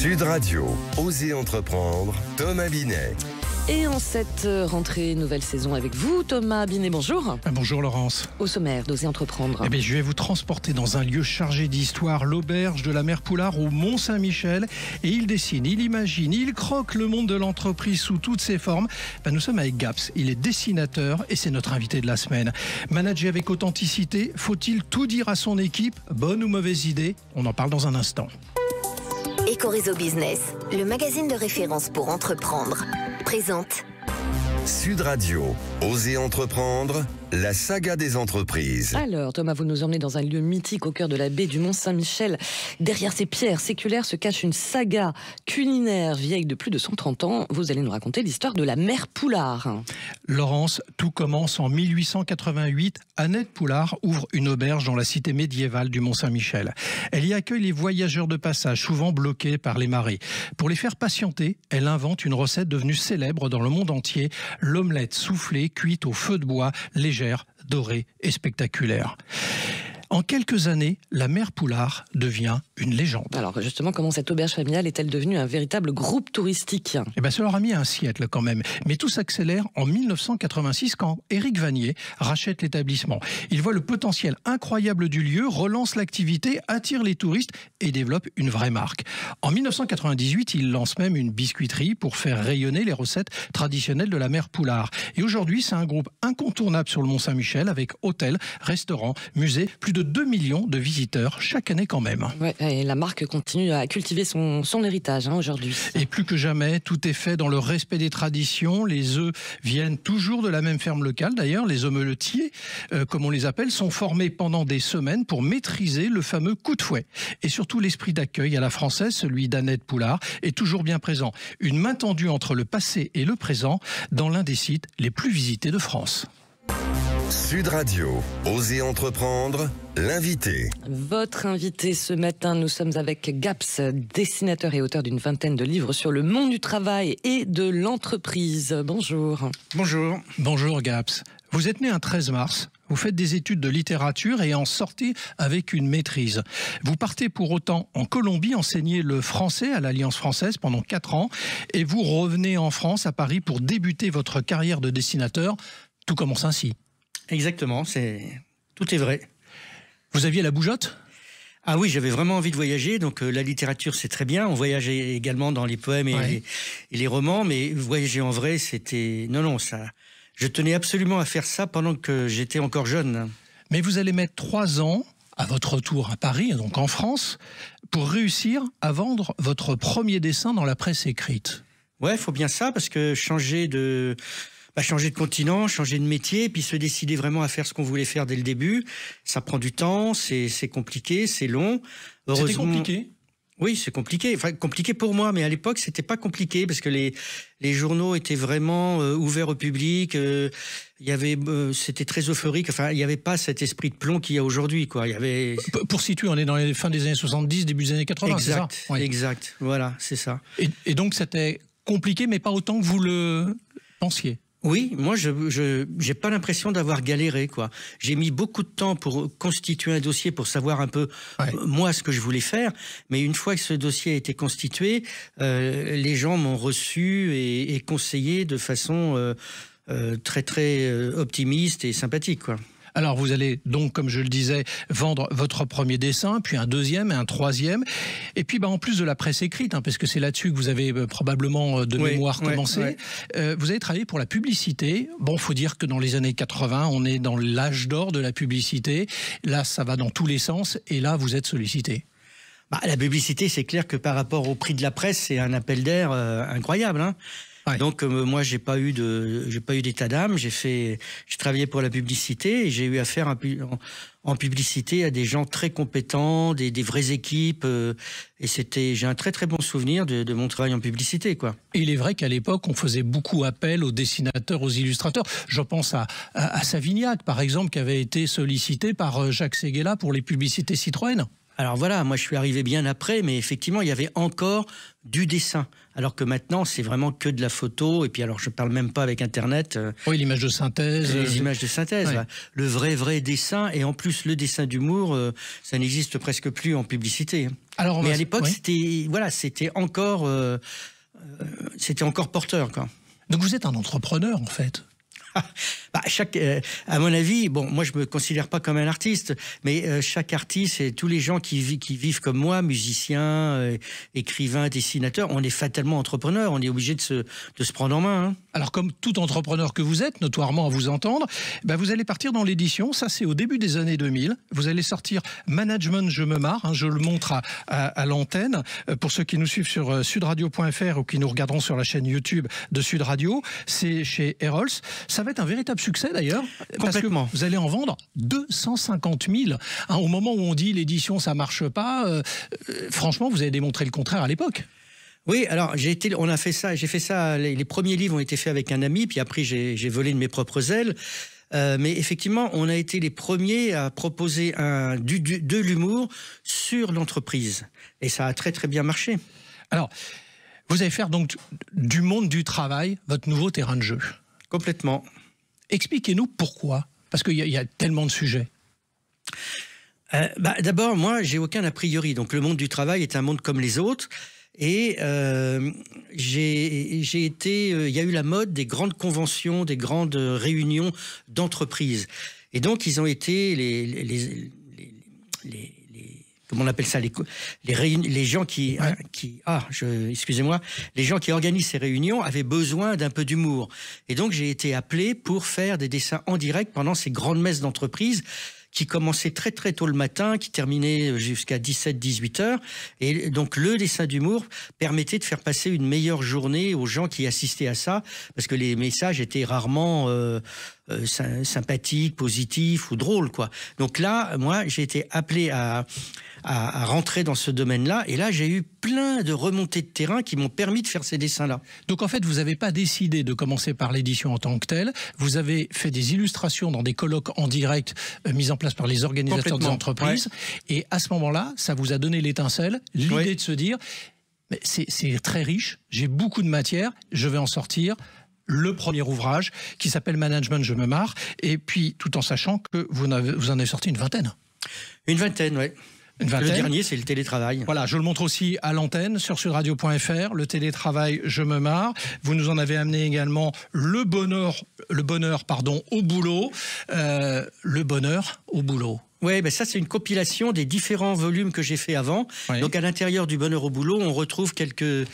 Sud Radio, Osez entreprendre, Thomas Binet. Et en cette rentrée, nouvelle saison avec vous, Thomas Binet, bonjour. Bonjour Laurence. Au sommaire d'Osez entreprendre. Eh bien, je vais vous transporter dans un lieu chargé d'histoire, l'auberge de la Mère Poulard au Mont-Saint-Michel. Et il dessine, il imagine, il croque le monde de l'entreprise sous toutes ses formes. Nous sommes avec Gaps, il est dessinateur et c'est notre invité de la semaine. Manager avec authenticité, faut-il tout dire à son équipe? Bonne ou mauvaise idée? On en parle dans un instant. Ecorezo Business, le magazine de référence pour entreprendre, présente Sud Radio, Osez entreprendre, la saga des entreprises. Alors, Thomas, vous nous emmenez dans un lieu mythique au cœur de la baie du Mont-Saint-Michel. Derrière ces pierres séculaires se cache une saga culinaire vieille de plus de 130 ans. Vous allez nous raconter l'histoire de la Mère Poulard. Laurence, tout commence en 1888. Annette Poulard ouvre une auberge dans la cité médiévale du Mont-Saint-Michel. Elle y accueille les voyageurs de passage, souvent bloqués par les marées. Pour les faire patienter, elle invente une recette devenue célèbre dans le monde entier, l'omelette soufflée cuite au feu de bois, légère, dorée et spectaculaire. En quelques années, la Mère Poulard devient une légende. Alors justement, comment cette auberge familiale est-elle devenue un véritable groupe touristique? Ça leur a mis un siècle quand même. Mais tout s'accélère en 1986 quand Éric Vanier rachète l'établissement. Il voit le potentiel incroyable du lieu, relance l'activité, attire les touristes et développe une vraie marque. En 1998, il lance même une biscuiterie pour faire rayonner les recettes traditionnelles de la Mère Poulard. Et aujourd'hui, c'est un groupe incontournable sur le Mont-Saint-Michel avec hôtels, restaurants, musées, plus de 2 millions de visiteurs chaque année quand même. Ouais, et la marque continue à cultiver son héritage aujourd'hui. Et plus que jamais, tout est fait dans le respect des traditions. Les œufs viennent toujours de la même ferme locale. D'ailleurs, les omeletiers, comme on les appelle, sont formés pendant des semaines pour maîtriser le fameux coup de fouet. Et surtout, l'esprit d'accueil à la française, celui d'Annette Poulard, est toujours bien présent. Une main tendue entre le passé et le présent dans l'un des sites les plus visités de France. Sud Radio, Osez entreprendre, l'invité. Votre invité ce matin, nous sommes avec Gaps, dessinateur et auteur d'une vingtaine de livres sur le monde du travail et de l'entreprise. Bonjour. Bonjour. Bonjour Gaps. Vous êtes né un 13 mars. Vous faites des études de littérature et en sortez avec une maîtrise. Vous partez pour autant en Colombie enseigner le français à l'Alliance française pendant 4 ans et vous revenez en France, à Paris, pour débuter votre carrière de dessinateur. Tout commence ainsi. Exactement, tout est vrai. Vous aviez la bougeotte ? Ah oui, j'avais vraiment envie de voyager, donc la littérature c'est très bien, on voyageait également dans les poèmes et les romans, mais voyager en vrai c'était... Non, je tenais absolument à faire ça pendant que j'étais encore jeune. Mais vous allez mettre 3 ans à votre retour à Paris, donc en France, pour réussir à vendre votre premier dessin dans la presse écrite. Ouais, il faut bien ça, parce que changer de continent, changer de métier, puis se décider vraiment à faire ce qu'on voulait faire dès le début, ça prend du temps, c'est compliqué, c'est long. C'était compliqué ? Oui, c'est compliqué. Enfin, compliqué pour moi, mais à l'époque, c'était pas compliqué parce que les journaux étaient vraiment ouverts au public. C'était très euphorique. Enfin, il y avait pas cet esprit de plomb qu'il y a aujourd'hui, quoi. Il y avait. Pour situer, on est dans les fins des années 70, début des années 80, exact, c'est ça ? Exact. Voilà, c'est ça. Et donc, c'était compliqué, mais pas autant que vous le pensiez. Oui, moi, j'ai pas l'impression d'avoir galéré, quoi. J'ai mis beaucoup de temps pour constituer un dossier, pour savoir un peu, moi, ce que je voulais faire. Mais une fois que ce dossier a été constitué, les gens m'ont reçu et conseillé de façon très, très optimiste et sympathique, quoi. Alors, vous allez donc, comme je le disais, vendre votre premier dessin, puis un deuxième et un troisième. Et puis, en plus de la presse écrite, parce que c'est là-dessus que vous avez probablement de mémoire commencé, vous avez travaillé pour la publicité. Bon, faut dire que dans les années 80, on est dans l'âge d'or de la publicité. Là, ça va dans tous les sens. Et là, vous êtes sollicité. La publicité, c'est clair que par rapport au prix de la presse, c'est un appel d'air incroyable, hein. Ouais. Donc moi j'ai pas eu d'état d'âme, j'ai travaillé pour la publicité et j'ai eu affaire en publicité à des gens très compétents, des vraies équipes et j'ai un très très bon souvenir de mon travail en publicité, quoi. Et il est vrai qu'à l'époque on faisait beaucoup appel aux dessinateurs, aux illustrateurs. Je pense à Savignac par exemple qui avait été sollicité par Jacques Séguéla pour les publicités Citroën. Alors voilà, moi je suis arrivé bien après, mais effectivement il y avait encore du dessin. Alors que maintenant c'est vraiment que de la photo, et puis alors je parle même pas avec Internet. Oui, l'image de synthèse. Les images de synthèse, ouais. Là. Le vrai dessin, et en plus le dessin d'humour, ça n'existe presque plus en publicité. Alors, mais à l'époque c'était encore porteur, quoi. Donc vous êtes un entrepreneur en fait. Bah, à mon avis, bon, moi je me considère pas comme un artiste, mais chaque artiste et tous les gens qui vivent comme moi, musiciens, écrivains, dessinateurs, on est fatalement entrepreneurs. On est obligé de se prendre en main. Hein. Alors comme tout entrepreneur que vous êtes, notoirement à vous entendre, bah, vous allez partir dans l'édition. Ça c'est au début des années 2000. Vous allez sortir Management Je me marre. Hein, je le montre à l'antenne pour ceux qui nous suivent sur sudradio.fr ou qui nous regarderont sur la chaîne YouTube de Sud Radio. C'est chez Errols. Ça va être un véritable succès d'ailleurs, parce que vous allez en vendre 250 000. Hein, au moment où on dit l'édition ça marche pas, franchement vous avez démontré le contraire à l'époque. Oui, alors j'ai fait ça. Les premiers livres ont été faits avec un ami, puis après j'ai volé de mes propres ailes. Mais effectivement, on a été les premiers à proposer de l'humour sur l'entreprise, et ça a très très bien marché. Alors, vous allez faire donc du monde du travail votre nouveau terrain de jeu. Complètement. Expliquez-nous pourquoi, parce qu'il y a tellement de sujets. D'abord, moi, j'ai aucun a priori. Donc, le monde du travail est un monde comme les autres. Et il y a eu la mode des grandes conventions, des grandes réunions d'entreprises. Et donc, ils ont été comment on appelle ça, les gens les gens qui organisent ces réunions avaient besoin d'un peu d'humour. Et donc, j'ai été appelé pour faire des dessins en direct pendant ces grandes messes d'entreprise qui commençaient très très tôt le matin, qui terminaient jusqu'à 17-18 heures. Et donc, le dessin d'humour permettait de faire passer une meilleure journée aux gens qui assistaient à ça, parce que les messages étaient rarement sympathiques, positifs ou drôles, quoi. Donc là, moi, j'ai été appelé à rentrer dans ce domaine-là. Et là, j'ai eu plein de remontées de terrain qui m'ont permis de faire ces dessins-là. Donc en fait, vous n'avez pas décidé de commencer par l'édition en tant que telle. Vous avez fait des illustrations dans des colloques en direct mis en place par les organisateurs des entreprises. Ouais. Et à ce moment-là, ça vous a donné l'étincelle, l'idée de se dire, mais c'est très riche, j'ai beaucoup de matière, je vais en sortir le premier ouvrage qui s'appelle Management Je me marre. Et puis, tout en sachant que vous en avez sorti une vingtaine. Une vingtaine, oui. Le dernier, c'est le télétravail. Voilà, je le montre aussi à l'antenne sur sudradio.fr, le télétravail Je me marre. Vous nous en avez amené également le bonheur au boulot. Le bonheur au boulot. Oui, ben ça c'est une compilation des différents volumes que j'ai fait avant. Oui. Donc à l'intérieur du bonheur au boulot, on retrouve quelques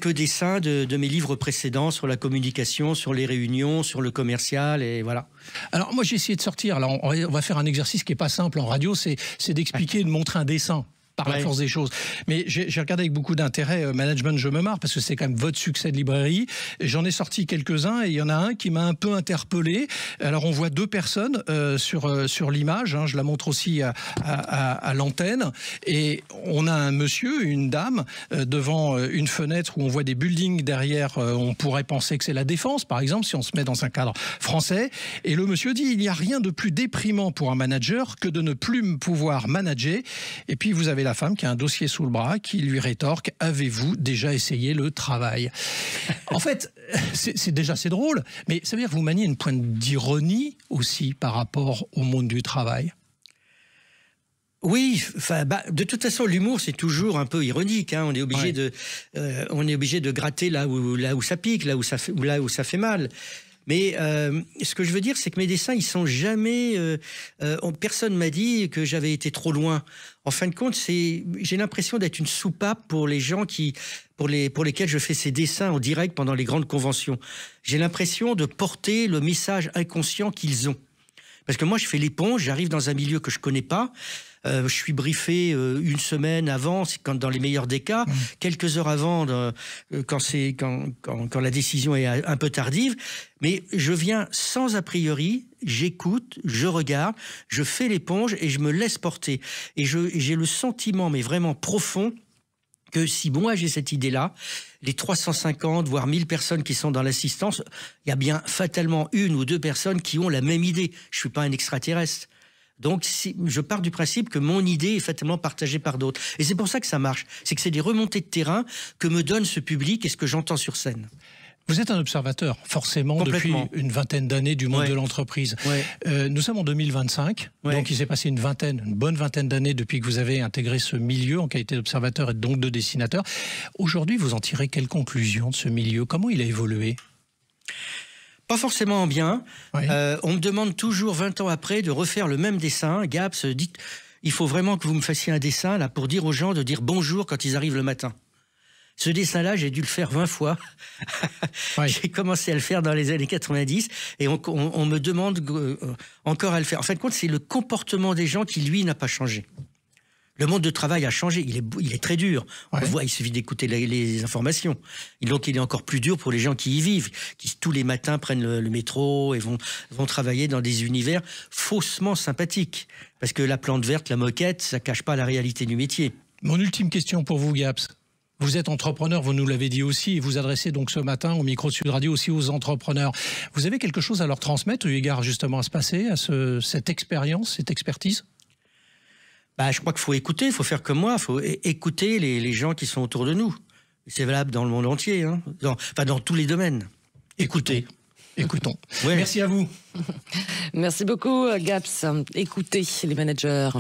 dessins de mes livres précédents sur la communication, sur les réunions, sur le commercial, et voilà. Alors moi j'ai essayé de sortir, alors on va faire un exercice qui n'est pas simple en radio, c'est d'expliquer, de montrer un dessin par la force des choses. Mais j'ai regardé avec beaucoup d'intérêt Management Je me marre, parce que c'est quand même votre succès de librairie. J'en ai sorti quelques-uns, et il y en a un qui m'a un peu interpellé. Alors on voit deux personnes sur l'image, hein, je la montre aussi à l'antenne, et on a un monsieur, une dame, devant une fenêtre où on voit des buildings derrière, on pourrait penser que c'est la Défense, par exemple, si on se met dans un cadre français, et le monsieur dit, il n'y a rien de plus déprimant pour un manager que de ne plus pouvoir manager. Et puis vous avez la femme qui a un dossier sous le bras qui lui rétorque « Avez-vous déjà essayé le travail ?» En fait, c'est drôle, mais ça veut dire que vous maniez une pointe d'ironie aussi par rapport au monde du travail. Oui, de toute façon, l'humour c'est toujours un peu ironique. Hein. On est obligé de gratter là où ça pique, là où ça fait mal. Mais ce que je veux dire, c'est que mes dessins, ils sont jamais. Personne m'a dit que j'avais été trop loin. En fin de compte, j'ai l'impression d'être une soupape pour les gens pour lesquels je fais ces dessins en direct pendant les grandes conventions. J'ai l'impression de porter le message inconscient qu'ils ont. Parce que moi, je fais l'éponge, j'arrive dans un milieu que je connais pas. Je suis briefé une semaine avant, dans les meilleurs des cas, quelques heures avant, quand la décision est un peu tardive. Mais je viens sans a priori, j'écoute, je regarde, je fais l'éponge et je me laisse porter. Et j'ai le sentiment, mais vraiment profond, que si moi j'ai cette idée-là, les 350 voire 1000 personnes qui sont dans l'assistance, il y a bien fatalement une ou deux personnes qui ont la même idée. Je suis pas un extraterrestre. Donc, je pars du principe que mon idée est fatalement partagée par d'autres. Et c'est pour ça que ça marche. C'est que c'est des remontées de terrain que me donne ce public et ce que j'entends sur scène. Vous êtes un observateur, forcément, depuis une vingtaine d'années du monde de l'entreprise. Nous sommes en 2025, donc il s'est passé une bonne vingtaine d'années depuis que vous avez intégré ce milieu en qualité d'observateur et donc de dessinateur. Aujourd'hui, vous en tirez quelle conclusion de ce milieu? Comment il a évolué? Pas forcément bien. On me demande toujours 20 ans après de refaire le même dessin. Gaps, dites, il faut vraiment que vous me fassiez un dessin là, pour dire aux gens de dire bonjour quand ils arrivent le matin. Ce dessin-là, j'ai dû le faire 20 fois. J'ai commencé à le faire dans les années 90 et on me demande encore à le faire. En fin de compte, c'est le comportement des gens qui, lui, n'a pas changé. Le monde de travail a changé, il est très dur. On le voit, il suffit d'écouter les informations. Et donc, il est encore plus dur pour les gens qui y vivent, qui tous les matins prennent le métro et vont travailler dans des univers faussement sympathiques. Parce que la plante verte, la moquette, ça cache pas la réalité du métier. Mon ultime question pour vous, Gaps. Vous êtes entrepreneur, vous nous l'avez dit aussi, et vous adressez donc ce matin au micro de Sud Radio aussi aux entrepreneurs. Vous avez quelque chose à leur transmettre eu égard justement à ce passé, à cette expérience, cette expertise? Je crois qu'il faut écouter, il faut faire comme moi, il faut écouter les gens qui sont autour de nous. C'est valable dans le monde entier, hein, dans tous les domaines. Écoutons. Merci à vous. Merci beaucoup, Gaps. Écoutez les managers.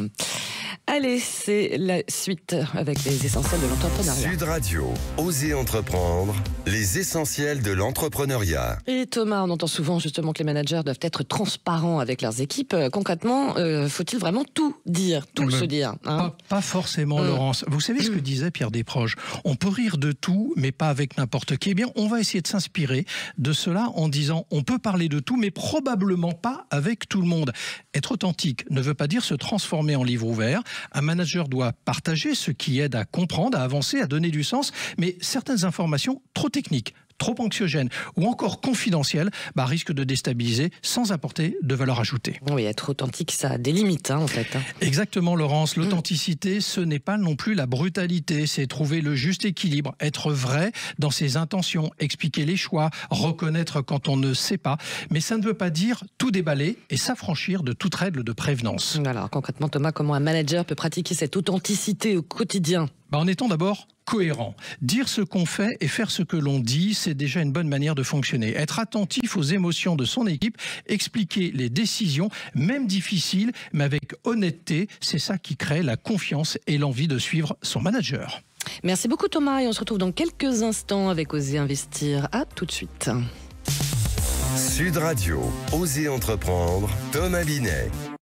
Allez, c'est la suite avec les essentiels de l'entrepreneuriat. Sud Radio, Osez entreprendre, les essentiels de l'entrepreneuriat. Et Thomas, on entend souvent justement que les managers doivent être transparents avec leurs équipes. Concrètement, faut-il vraiment tout dire, tout se dire, hein? Pas forcément, Laurence. Vous savez ce que disait Pierre Desproges? On peut rire de tout, mais pas avec n'importe qui. Eh bien, on va essayer de s'inspirer de cela en disant on peut parler de tout, mais probablement pas avec tout le monde. Être authentique ne veut pas dire se transformer en livre ouvert. Un manager doit partager ce qui aide à comprendre, à avancer, à donner du sens, mais certaines informations trop techniques, trop anxiogènes ou encore confidentielles risquent de déstabiliser sans apporter de valeur ajoutée. Oui, être authentique, ça a des limites, en fait. Exactement, Laurence. L'authenticité, ce n'est pas non plus la brutalité, c'est trouver le juste équilibre, être vrai dans ses intentions, expliquer les choix, reconnaître quand on ne sait pas. Mais ça ne veut pas dire tout déballer et s'affranchir de toute règle de prévenance. Alors, concrètement, Thomas, comment un manager peut pratiquer cette authenticité au quotidien? En étant d'abord cohérent. Dire ce qu'on fait et faire ce que l'on dit, c'est déjà une bonne manière de fonctionner. Être attentif aux émotions de son équipe, expliquer les décisions, même difficiles, mais avec honnêteté, c'est ça qui crée la confiance et l'envie de suivre son manager. Merci beaucoup Thomas et on se retrouve dans quelques instants avec Osez Investir. À tout de suite. Sud Radio, Osez entreprendre, Thomas Binet.